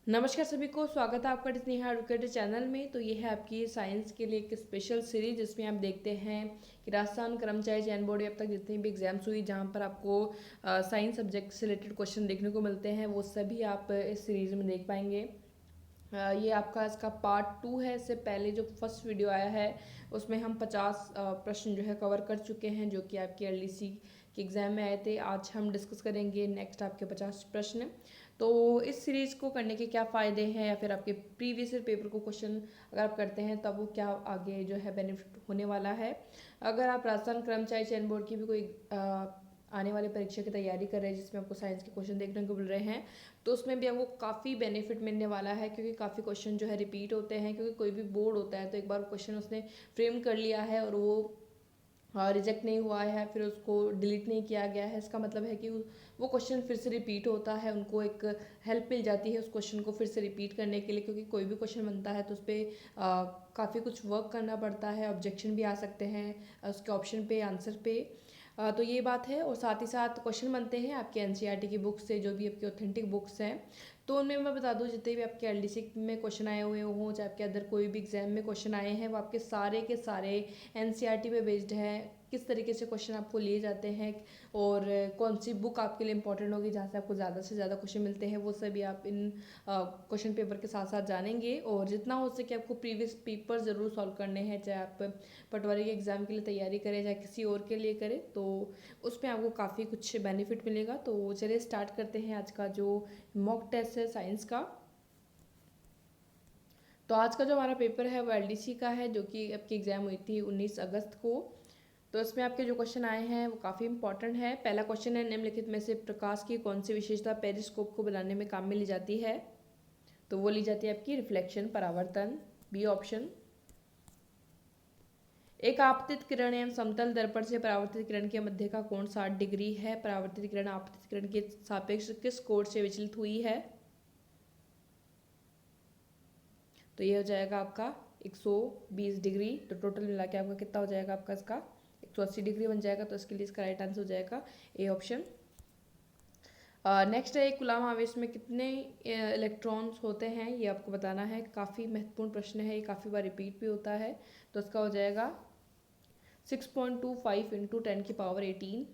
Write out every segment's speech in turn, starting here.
नमस्कार सभी को, स्वागत है आपका स्नेहा एडुकेटर चैनल में। तो ये है आपकी साइंस के लिए एक स्पेशल सीरीज जिसमें आप देखते हैं कि राजस्थान कर्मचारी चयन बोर्ड अब तक जितनी भी एग्जाम्स हुई जहाँ पर आपको साइंस सब्जेक्ट से रिलेटेड क्वेश्चन देखने को मिलते हैं वो सभी आप इस सीरीज में देख पाएंगे। ये आपका इसका पार्ट 2 है। इससे पहले जो फर्स्ट वीडियो आया है उसमें हम 50 प्रश्न जो है कवर कर चुके हैं जो कि आपके एलडीसी के एग्ज़ाम में आए थे। आज हम डिस्कस करेंगे नेक्स्ट आपके 50 प्रश्न। तो इस सीरीज़ को करने के क्या फ़ायदे हैं या फिर आपके प्रीवियस ईयर पेपर को क्वेश्चन अगर आप करते हैं तब वो क्या आगे जो है बेनिफिट होने वाला है। अगर आप राजस्थान कर्मचारी चयन बोर्ड की भी कोई आने वाली परीक्षा की तैयारी कर रहे हैं जिसमें आपको साइंस के क्वेश्चन देखने को मिल रहे हैं तो उसमें भी आपको काफ़ी बेनिफिट मिलने वाला है, क्योंकि काफ़ी क्वेश्चन जो है रिपीट होते हैं। क्योंकि कोई भी बोर्ड होता है तो एक बार क्वेश्चन उसने फ्रेम कर लिया है और वो रिजेक्ट नहीं हुआ है, फिर उसको डिलीट नहीं किया गया है, इसका मतलब है कि वो क्वेश्चन फिर से रिपीट होता है। उनको एक हेल्प मिल जाती है उस क्वेश्चन को फिर से रिपीट करने के लिए, क्योंकि कोई भी क्वेश्चन बनता है तो उस पर काफ़ी कुछ वर्क करना पड़ता है। ऑब्जेक्शन भी आ सकते हैं उसके ऑप्शन पे, आंसर पे। तो ये बात है। और साथ ही साथ क्वेश्चन बनते हैं आपके एनसीईआरटी की बुक से, जो भी आपकी ऑथेंटिक बुक्स हैं। तो उनमें मैं बता दूं जितने भी आपके एलडीसी में क्वेश्चन आए हुए हों, चाहे आपके अदर कोई भी एग्जाम में क्वेश्चन आए हैं, वो आपके सारे के सारे एनसीईआरटी पे बेस्ड हैं। किस तरीके से क्वेश्चन आपको लिए जाते हैं और कौन सी बुक आपके लिए इंपॉर्टेंट होगी जहाँ से आपको ज़्यादा से ज़्यादा क्वेश्चन मिलते हैं, वो सभी आप इन क्वेश्चन पेपर के साथ साथ जानेंगे। और जितना हो सके आपको प्रीवियस पेपर ज़रूर सॉल्व करने हैं, चाहे आप पटवारी के एग्ज़ाम के लिए तैयारी करें चाहे किसी और के लिए करें, तो उसमें आपको काफ़ी कुछ बेनिफिट मिलेगा। तो चलिए स्टार्ट करते हैं आज का जो मॉक टेस्ट है साइंस का। तो आज का जो हमारा पेपर है वो एलडीसी का है, जो कि आपकी एग्ज़ाम हुई थी 19 अगस्त को। तो इसमें आपके जो क्वेश्चन आए हैं वो काफ़ी इंपॉर्टेंट है। पहला क्वेश्चन है, निम्नलिखित में से प्रकाश की कौन सी विशेषता पेरिस्कोप को बनाने में काम में ली जाती है? तो वो ली जाती है आपकी रिफ्लेक्शन, परावर्तन, बी ऑप्शन। एक आपतित किरण एवं समतल दर्पण से परावर्तित किरण के मध्य का कोण 60 डिग्री है। परावर्तित किरण आपतित किरण के सापेक्ष किस कोण से विचलित हुई है? तो ये हो जाएगा आपका 120 डिग्री। तो टोटल मिला के आपका कितना हो जाएगा? आपका इसका 180 डिग्री बन जाएगा। तो इसके लिए इसका राइट आंसर हो जाएगा ए ऑप्शन। नेक्स्ट है, एक कूलाम आवेश में कितने इलेक्ट्रॉन्स होते हैं, ये आपको बताना है। काफ़ी महत्वपूर्ण प्रश्न है, ये काफ़ी बार रिपीट भी होता है। तो इसका हो जाएगा 6.25 इंटू 10⁻18।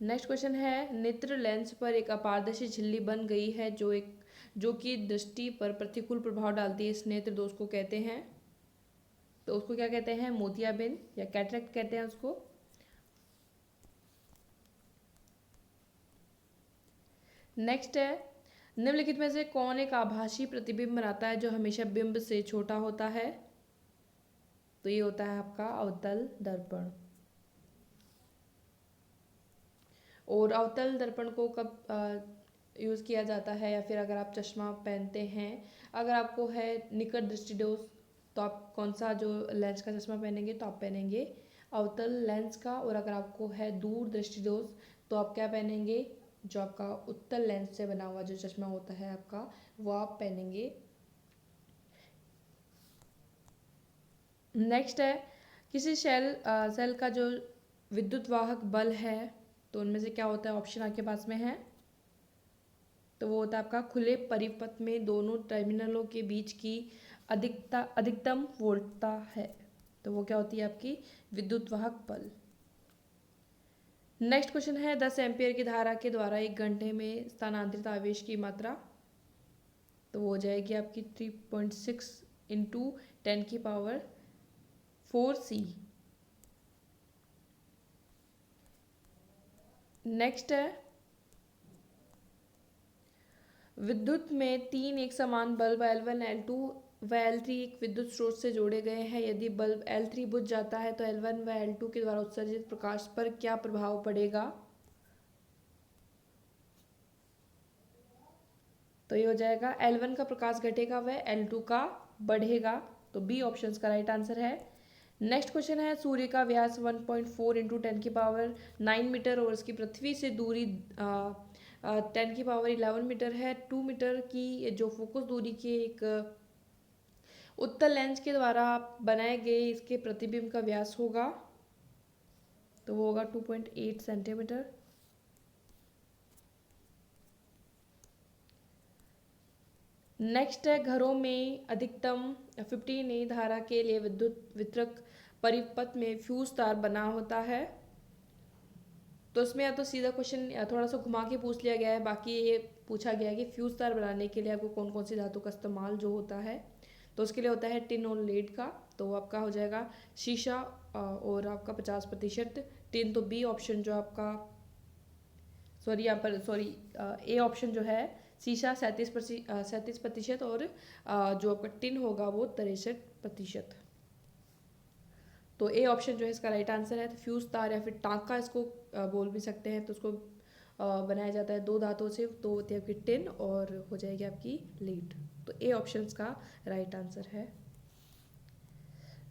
नेक्स्ट क्वेश्चन है, नेत्र लेंस पर एक अपारदर्शी झिल्ली बन गई है जो कि दृष्टि पर प्रतिकूल प्रभाव डालती है। इस नेत्र दोष को कहते हैं, तो उसको क्या कहते हैं? मोतियाबिंद या कैटरेक्ट कहते हैं उसको। नेक्स्ट है, निम्नलिखित में से कौन एक आभासी प्रतिबिंब बनाता है जो हमेशा बिंब से छोटा होता है? तो ये होता है आपका अवतल दर्पण। और अवतल दर्पण को कब यूज़ किया जाता है, या फिर अगर आप चश्मा पहनते हैं, अगर आपको है निकट दृष्टि दोष, तो आप कौन सा जो लेंस का चश्मा पहनेंगे? तो आप पहनेंगे अवतल लेंस का। और अगर आपको है दूर दृष्टि दोष तो आप क्या पहनेंगे? जो आपका उत्तल लेंस से बना हुआ जो चश्मा होता है आपका, वो आप पहनेंगे। नेक्स्ट है, किसी सेल का जो विद्युत वाहक बल है, तो उनमें से क्या होता है? ऑप्शन आपके पास में है। तो वो होता है आपका खुले परिपथ में दोनों टर्मिनलों के बीच की अधिकतम वोल्टता है। तो वो क्या होती है? आपकी विद्युत वाहक बल। नेक्स्ट क्वेश्चन है, 10 एम्पियर की धारा के द्वारा 1 घंटे में स्थानांतरित आवेश की मात्रा, तो वो हो जाएगी आपकी 3.6 इंटू 10⁻4C। नेक्स्ट है, विद्युत में 3 एक समान बल्ब L1 L2 व L3 एक विद्युत स्रोत से जोड़े गए हैं। यदि बल्ब L3 बुझ जाता है तो L1 व L2 के द्वारा उत्सर्जित प्रकाश पर क्या प्रभाव पड़ेगा? तो ये हो जाएगा L1 का प्रकाश घटेगा व L2 का बढ़ेगा। तो बी ऑप्शन का राइट आंसर है। नेक्स्ट क्वेश्चन है, सूर्य का व्यास 1.4 इंटू 10⁻9 मीटर और इसकी पृथ्वी से दूरी 10⁻11 मीटर है। 2 मीटर की जो फोकस दूरी के एक उत्तल लेंस के द्वारा बनाए गए इसके प्रतिबिंब का व्यास होगा, तो वो होगा 2.8 सेंटीमीटर। नेक्स्ट है घरों में अधिकतम 15 धारा के लिए विद्युत वितरक परिपथ में फ्यूज तार बना होता है। तो इसमें या तो सीधा क्वेश्चन थोड़ा सा घुमा के पूछ लिया गया है, बाकी ये पूछा गया है कि फ्यूज तार बनाने के लिए आपको कौन कौन सी धातु का इस्तेमाल जो होता है। तो उसके लिए होता है टिन और लेड का, तो आपका हो जाएगा शीशा और आपका 50%। टिन तो बी ऑप्शन जो आपका, सॉरी यहाँ पर ए ऑप्शन जो है शीशा 37%, और जो आपका टिन होगा वो 63%। तो ए ऑप्शन जो है इसका राइट आंसर है। तो फ्यूज तार या फिर टांका इसको बोल भी सकते हैं। तो उसको बनाया जाता है दो धातुओं से, तो होती है आपकी टिन और हो जाएगी आपकी लीड। तो ए ऑप्शन का राइट आंसर है।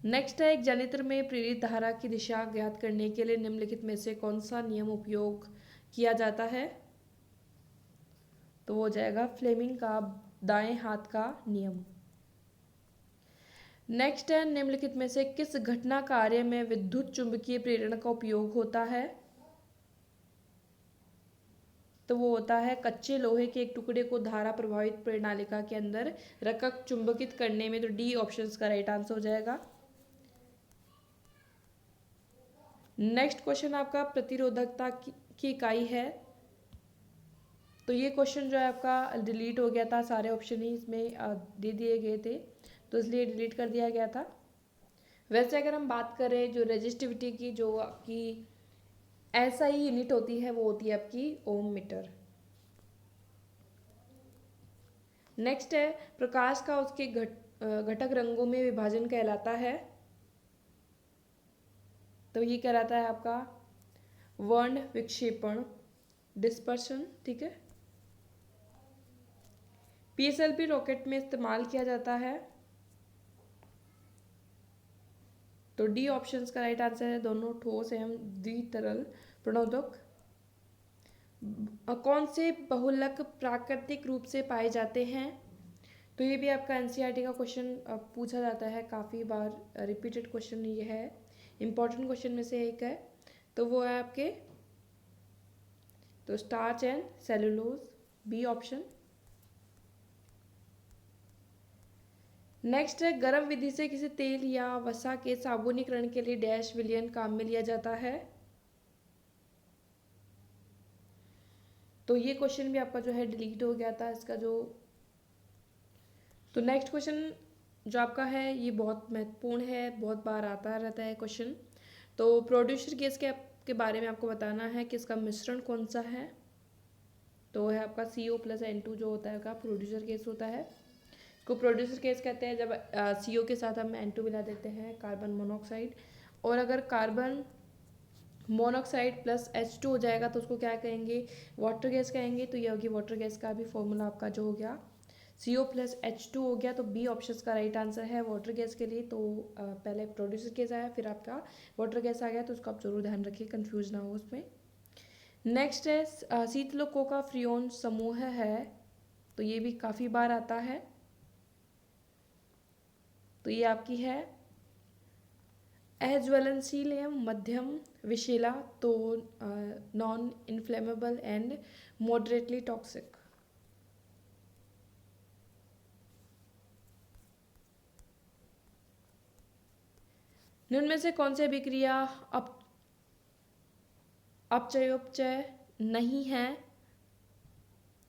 नेक्स्ट है एक जनित्र में प्रेरित धारा की दिशा ज्ञात करने के लिए निम्नलिखित में से कौन सा नियम उपयोग किया जाता है। तो वो हो जाएगा फ्लेमिंग का दाएं हाथ का नियम। नेक्स्ट है निम्नलिखित में से किस घटना कार्य में विद्युत चुंबकीय प्रेरण का उपयोग होता है। तो वो होता है कच्चे लोहे के एक टुकड़े को धारा प्रभावित प्रणालिका के अंदर रखकर चुंबकित करने में। तो डी ऑप्शन का राइट आंसर हो जाएगा। नेक्स्ट क्वेश्चन आपका प्रतिरोधकता की इकाई है। तो ये क्वेश्चन जो है आपका डिलीट हो गया था, सारे ऑप्शन ही इसमें दे दिए गए थे, तो इसलिए डिलीट कर दिया गया था। वैसे अगर हम बात करें जो रेजिस्टिविटी की, जो आपकी ऐसा ही यूनिट होती है, वो होती है आपकी ओम मीटर। नेक्स्ट है प्रकाश का उसके घटक रंगों में विभाजन कहलाता है। तो ये कहलाता है आपका वर्ण विक्षेपण, डिस्पर्शन। ठीक है, पीएसएलवी रॉकेट में इस्तेमाल किया जाता है। तो डी ऑप्शन का राइट आंसर है, दोनों ठोस एवं द्वितरल प्रणोदक। कौन से बहुलक प्राकृतिक रूप से पाए जाते हैं। तो ये भी आपका एनसीईआरटी का क्वेश्चन पूछा जाता है, काफ़ी बार रिपीटेड क्वेश्चन ये है, इंपॉर्टेंट क्वेश्चन में से एक है। तो वो है आपके तो starch and cellulose, B option. Next है गर्म विधि से किसी तेल या वसा के साबुनीकरण के लिए डैश विलयन काम में लिया जाता है। तो ये क्वेश्चन भी आपका जो है डिलीट हो गया था इसका जो। तो नेक्स्ट क्वेश्चन जो आपका है ये बहुत महत्वपूर्ण है, बहुत बार आता रहता है क्वेश्चन। तो प्रोड्यूसर गैस के बारे में आपको बताना है कि इसका मिश्रण कौन सा है। तो है आपका CO+N2 जो होता है का प्रोड्यूसर गैस होता है। इसको प्रोड्यूसर गैस कहते हैं जब CO के साथ हम N2 मिला देते हैं, कार्बन मोनोऑक्साइड। और अगर कार्बन मोनोऑक्साइड प्लस H2 हो जाएगा तो उसको क्या कहेंगे, वाटर गैस कहेंगे। तो ये होगी वाटर गैस का भी फॉर्मूला आपका जो हो गया CO+H2 हो गया। तो बी ऑप्शन का राइट आंसर है वाटर गैस के लिए। तो पहले प्रोड्यूसर गैस आया, फिर आपका वाटर गैस आ गया, तो उसका आप जरूर ध्यान रखिए, कंफ्यूज ना हो उसमें। नेक्स्ट है शीतलकों का फ्रियोन समूह है। तो ये भी काफ़ी बार आता है। तो ये आपकी है अज्वलनशील एवं मध्यम विषैला, तो non inflammable and moderately toxic. निम्न में से कौन सी अभिक्रिया अपचयोपचय नहीं है।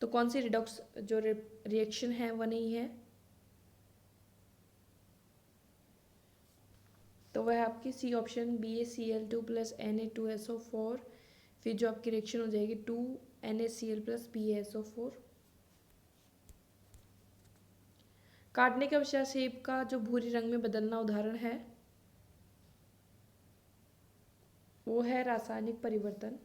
तो कौन सी रिडॉक्स जो रिएक्शन है वो नहीं है। तो वह आपकी सी ऑप्शन BaCl2+Na2SO4, फिर जो आपकी रिएक्शन हो जाएगी 2NaCl+BaSO4। काटने के पश्चात सेब का जो भूरी रंग में बदलना उदाहरण है वो है रासायनिक परिवर्तन।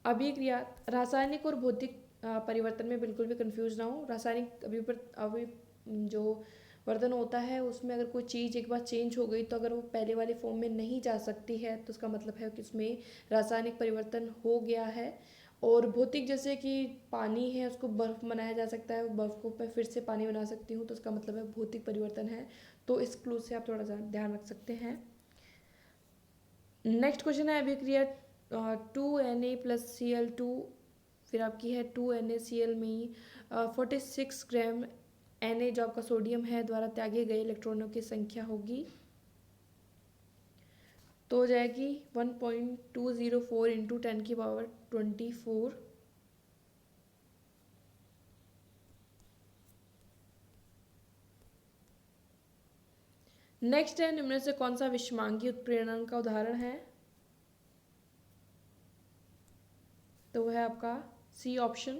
अभिक्रिया रासायनिक और भौतिक परिवर्तन में बिल्कुल भी कंफ्यूज ना हो। रासायनिक जो वर्तन होता है उसमें अगर कोई चीज़ एक बार चेंज हो गई तो अगर वो पहले वाले फॉर्म में नहीं जा सकती है तो उसका मतलब है कि उसमें रासायनिक परिवर्तन हो गया है। और भौतिक जैसे कि पानी है उसको बर्फ़ बनाया जा सकता है, बर्फ़ को मैं फिर से पानी बना सकती हूँ, तो उसका मतलब है भौतिक परिवर्तन है। तो इस क्लूज से आप थोड़ा सा ध्यान रख सकते हैं। नेक्स्ट क्वेश्चन है अभिक्रिया 2Na+Cl2, फिर आपकी है 2NaCl में ही 46 ग्राम Na जो आपका सोडियम है द्वारा त्यागे गए इलेक्ट्रॉनों की संख्या होगी, तो हो जाएगी 1.204 इंटू 10⁻²4। नेक्स्ट है, निम्न से कौन सा विषमांगी उत्प्रेरण का उदाहरण है, तो वह है आपका सी ऑप्शन।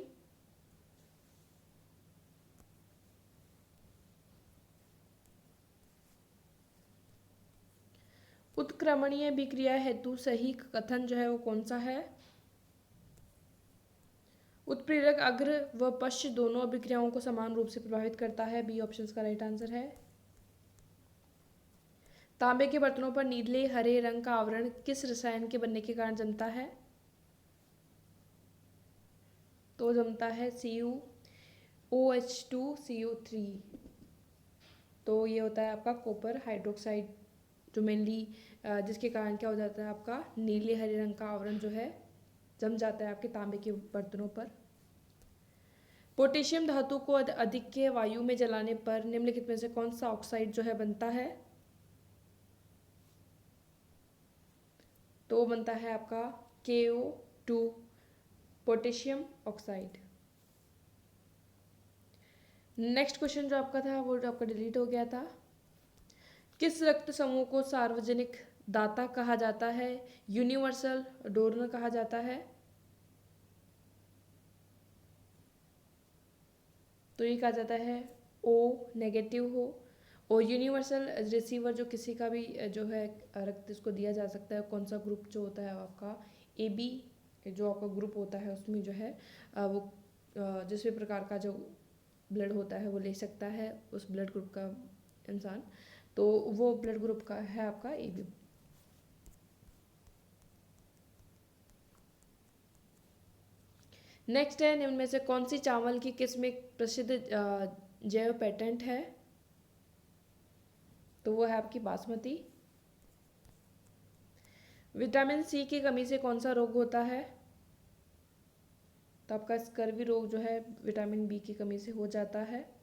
उत्क्रमणीय अभिक्रिया हेतु सही कथन जो है वो कौन सा है, उत्प्रेरक अग्र व पश्च दोनों अभिक्रियाओं को समान रूप से प्रभावित करता है, बी ऑप्शन का राइट आंसर है। तांबे के बर्तनों पर नीले हरे रंग का आवरण किस रसायन के बनने के कारण जमता है, तो जमता है CuOH2CO3, तो ये होता है आपका कॉपर हाइड्रोक्साइड, जो मेनली जिसके कारण क्या हो जाता है आपका नीले हरे रंग का आवरण जो है जम जाता है आपके तांबे के बर्तनों पर। पोटेशियम धातु को अधिक के वायु में जलाने पर निम्नलिखित में से कौन सा ऑक्साइड जो है बनता है, तो बनता है आपका KO2 potassium oxide. Next question जो आपका था वो जो आपका डिलीट हो गया था, किस रक्त समूह को सार्वजनिक दाता कहा जाता है, यूनिवर्सल डोनर कहा जाता है, तो ये कहा जाता है O नेगेटिव हो, और यूनिवर्सल रिसीवर जो किसी का भी जो है रक्त इसको दिया जा सकता है, कौन सा ग्रुप जो होता है आपका AB जो आपका ग्रुप होता है उसमें जो है वो जिस भी प्रकार का जो ब्लड होता है वो ले सकता है उस ब्लड ग्रुप का इंसान, तो वो ब्लड ग्रुप का है आपका AB। नेक्स्ट है, निम्न में से कौन सी चावल की किस्म एक प्रसिद्ध जैव पेटेंट है, तो वो है आपकी बासमती। विटामिन C की कमी से कौन सा रोग होता है, तो आपका स्कर्वी रोग जो है विटामिन B की कमी से हो जाता है।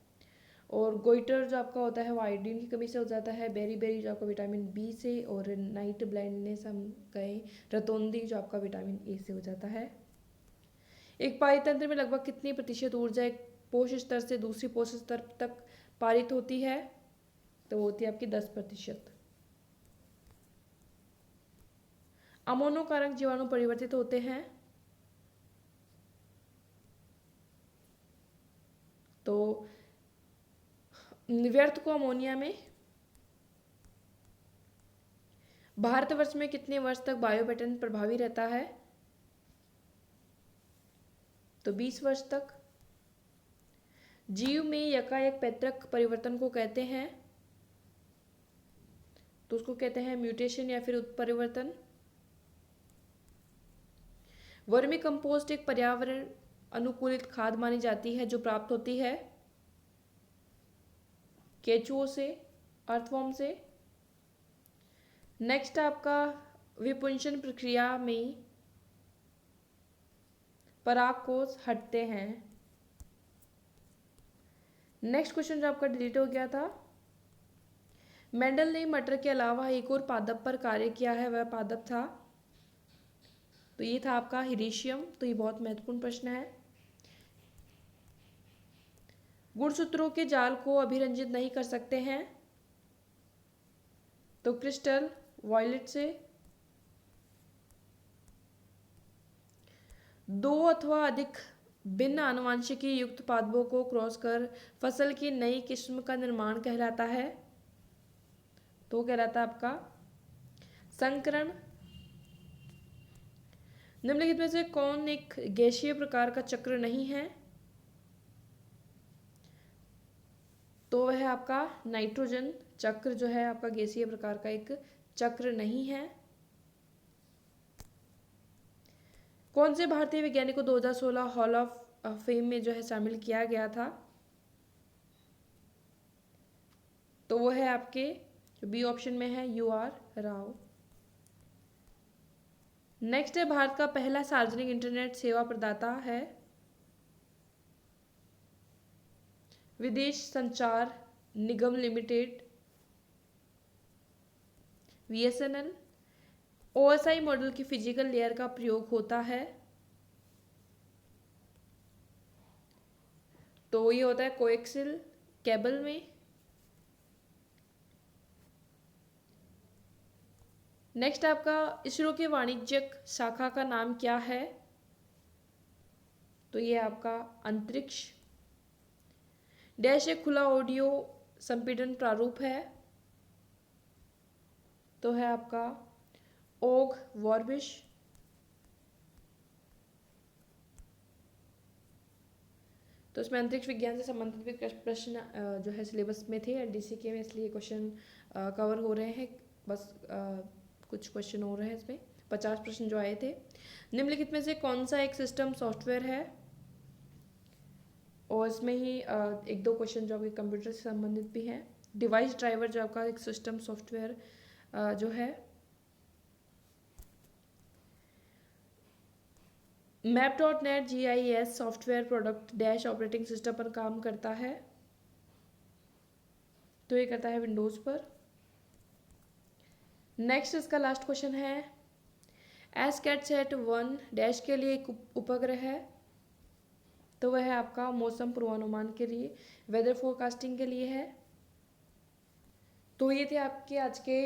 और गोइटर जो आपका होता है वो आयोडीन की कमी से हो जाता है। बेरी बेरी जो आपका विटामिन B से, और नाइट ब्लाइंडनेस हम कहें रतौंधी जो आपका विटामिन A से हो जाता है। एक पारितंत्र में लगभग कितनी प्रतिशत ऊर्जा एक पोष स्तर से दूसरी पोष स्तर तक पारित होती है, तो वो होती है आपकी 10%। अमोनो कारक जीवाणु परिवर्तित होते हैं, तो व्यर्थ को अमोनिया में। भारतवर्ष में कितने वर्ष तक बायो पेटेंट प्रभावी रहता है, तो 20 वर्ष तक। जीव में यकायक पैतृक परिवर्तन को कहते हैं, तो उसको कहते हैं म्यूटेशन या फिर उत्परिवर्तन। वर्मी कंपोस्ट एक पर्यावरण अनुकूलित खाद मानी जाती है जो प्राप्त होती है केचुओं से, अर्थवॉर्म से। नेक्स्ट आपका विपुंसन प्रक्रिया में परागकोश हटते हैं। नेक्स्ट क्वेश्चन जो आपका डिलीट हो गया था, मेंडल ने मटर के अलावा एक और पादप पर कार्य किया है, वह पादप था, तो ये था आपका हिरीशियम। तो ये बहुत महत्वपूर्ण प्रश्न है। गुणसूत्रों के जाल को अभिरंजित नहीं कर सकते हैं, तो क्रिस्टल वॉयलेट से। दो अथवा अधिक भिन्न आनुवंशिकी युक्त पादपों को क्रॉस कर फसल की नई किस्म का निर्माण कहलाता है, तो कहलाता है आपका संकरण। निम्नलिखित में से कौन एक गैसीय प्रकार का चक्र नहीं है, तो वह है आपका नाइट्रोजन चक्र जो है आपका गैसीय प्रकार का एक चक्र नहीं है। कौन से भारतीय वैज्ञानिक को 2016 हॉल ऑफ फेम में जो है शामिल किया गया था, तो वो है आपके जो बी ऑप्शन में है UR राव। नेक्स्ट है भारत का पहला सार्वजनिक इंटरनेट सेवा प्रदाता है विदेश संचार निगम लिमिटेड, VSNL। OSI मॉडल की फिजिकल लेयर का प्रयोग होता है, तो ये होता है कोएक्सिल केबल में। नेक्स्ट आपका इसरो के वाणिज्यिक शाखा का नाम क्या है, तो ये आपका अंतरिक्ष। डैश एक खुला ऑडियो संपीड़न प्रारूप है, तो है आपका ओग वॉर्बिश। तो इसमें अंतरिक्ष विज्ञान से संबंधित भी प्रश्न जो है सिलेबस में थे एनडीसी के में, इसलिए क्वेश्चन कवर हो रहे हैं। बस कुछ क्वेश्चन हो रहे हैं इसमें, 50 प्रश्न जो आए थे। निम्नलिखित में से कौन सा एक सिस्टम सॉफ्टवेयर है, और इसमें ही एक दो क्वेश्चन जो आपके कंप्यूटर से संबंधित भी हैं। डिवाइस ड्राइवर जो आपका एक सिस्टम सॉफ्टवेयर जो है। मैप.नेट GIS software product dash operating system पर काम करता है, तो ये करता है विंडोज़ पर। नेक्स्ट इसका लास्ट क्वेश्चन है, ASCATSat-1 डैश के लिए एक उपग्रह है, तो वह है आपका मौसम पूर्वानुमान के लिए, वेदर फोरकास्टिंग के लिए है। तो ये थे आपके आज के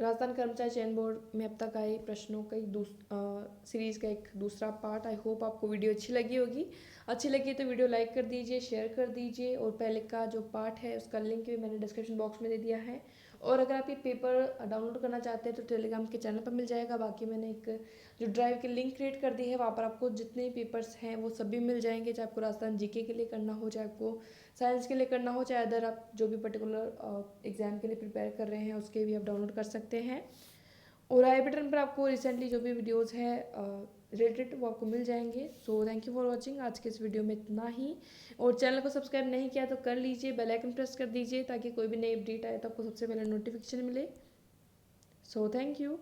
राजस्थान कर्मचारी चयन बोर्ड में अब तक आए प्रश्नों का एक सीरीज़ का एक दूसरा पार्ट। आई होप आपको वीडियो अच्छी लगी होगी। अच्छी लगी तो वीडियो लाइक कर दीजिए, शेयर कर दीजिए, और पहले का जो पार्ट है उसका लिंक भी मैंने डिस्क्रिप्शन बॉक्स में दे दिया है। और अगर आप ये पेपर डाउनलोड करना चाहते हैं तो टेलीग्राम के चैनल पर मिल जाएगा। बाकी मैंने एक जो ड्राइव की लिंक क्रिएट कर दी है, वहाँ पर आपको जितने पेपर्स हैं वो सभी मिल जाएंगे, चाहे आपको राजस्थान जीके के लिए करना हो, चाहे आपको साइंस के लिए करना हो, चाहे अदर आप जो भी पर्टिकुलर एग्जाम के लिए प्रिपेयर कर रहे हैं उसके भी आप डाउनलोड कर सकते हैं। और आई बटन पर आपको रिसेंटली जो भी वीडियोस है रिलेटेड वो आपको मिल जाएंगे। So thank you for watching. आज के इस वीडियो में इतना ही। और चैनल को सब्सक्राइब नहीं किया तो कर लीजिए, बेल आइकन प्रेस कर दीजिए ताकि कोई भी नई अपडेट आए तो आपको सबसे पहले नोटिफिकेशन मिले। So thank you.